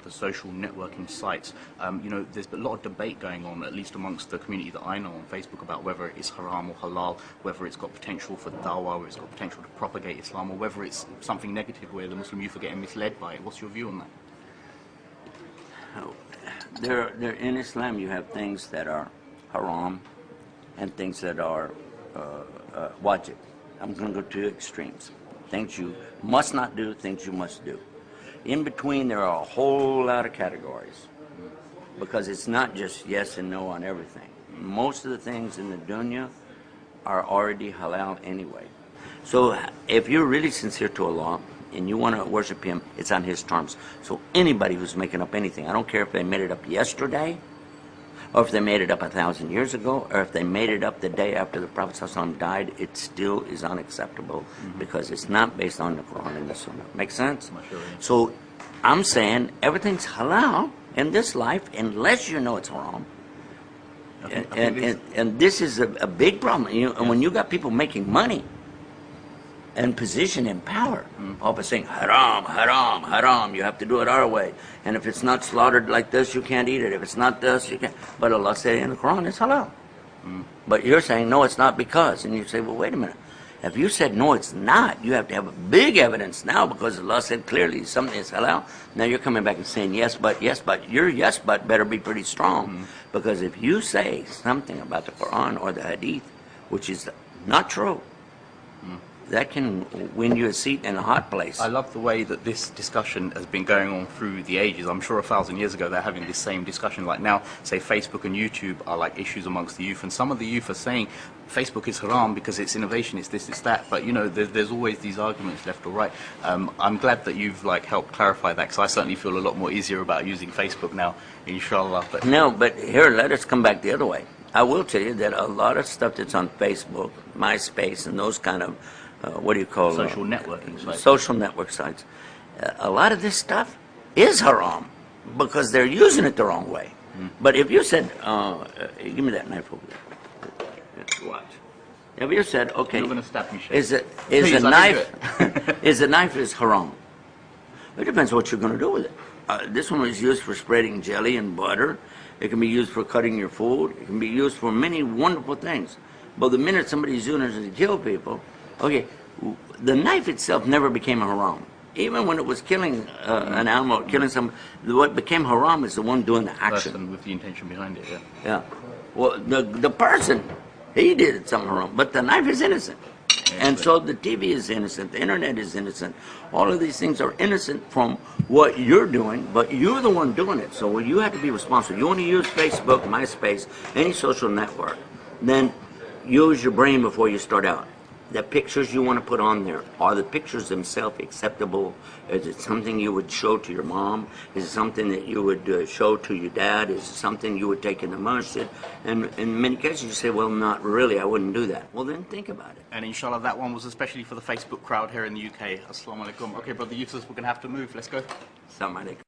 the social networking sites. You know, there's a lot of debate going on, at least amongst the community that I know on Facebook, about whether it's haram or halal, whether it's got potential for dawah, whether it's got potential to propagate Islam, or whether it's something negative where the Muslim youth are getting misled by it. What's your view on that? In Islam, you have things that are haram and things that are wajib. I'm going to go to extremes. Things you must not do, things you must do. In between, there are a whole lot of categories, because it's not just yes and no on everything. Most of the things in the dunya are already halal anyway. So if you're really sincere to Allah and you want to worship Him, it's on His terms. So anybody who's making up anything, I don't care if they made it up yesterday, or if they made it up 1,000 years ago, or if they made it up the day after the Prophet ﷺ died, it still is unacceptable, because it's not based on the Quran and the Sunnah. Make sense? So I'm saying everything's halal in this life unless you know it's haram. And this is a big problem. You know, and when you got people making money and position and power, all by saying haram, haram, haram, you have to do it our way. And if it's not slaughtered like this, you can't eat it. If it's not this, you can't. But Allah said in the Quran it's halal. But you're saying no, it's not because. And you say, well, wait a minute. If you said no, it's not, you have to have a big evidence now, because Allah said clearly something is halal. Now you're coming back and saying yes, but your yes, but better be pretty strong. Because if you say something about the Quran or the Hadith, which is not true, that can win you a seat in a hot place. I love the way that this discussion has been going on through the ages. I'm sure 1,000 years ago they're having this same discussion. Like now, say Facebook and YouTube are like issues amongst the youth, and some of the youth are saying Facebook is haram because it's innovation, it's this, it's that. But you know, there's always these arguments left or right. I'm glad that you've like helped clarify that, because I certainly feel a lot more easier about using Facebook now, inshallah. But here, let us come back the other way. I will tell you that a lot of stuff that's on Facebook, MySpace, and those kind of what do you call social networking sites? Social network sites. A lot of this stuff is haram because they're using it the wrong way. But if you said, give me that knife over there. Watch. If you said, okay, you're going to stab me, is a knife is a knife is haram? It depends what you're going to do with it. This one was used for spreading jelly and butter. It can be used for cutting your food. It can be used for many wonderful things. But the minute somebody's using it to kill people, okay, the knife itself never became haram. Even when it was killing an animal, killing some, what became haram is the one doing the action. Person with the intention behind it, yeah. Yeah. Well, the person, he did something wrong, but the knife is innocent. And so the TV is innocent, the internet is innocent. All of these things are innocent from what you're doing, but you're the one doing it. So you have to be responsible. You want to use Facebook, MySpace, any social network, then use your brain before you start out. The pictures you want to put on there, are the pictures themselves acceptable? Is it something you would show to your mom? Is it something that you would show to your dad? Is it something you would take in the masjid? And in many cases you say, well, not really, I wouldn't do that. Well, then think about it. And inshallah, that one was especially for the Facebook crowd here in the UK. Assalamu alaikum. Okay, Brother Yusuf, we're going to have to move. Let's go. Assalamu alaikum.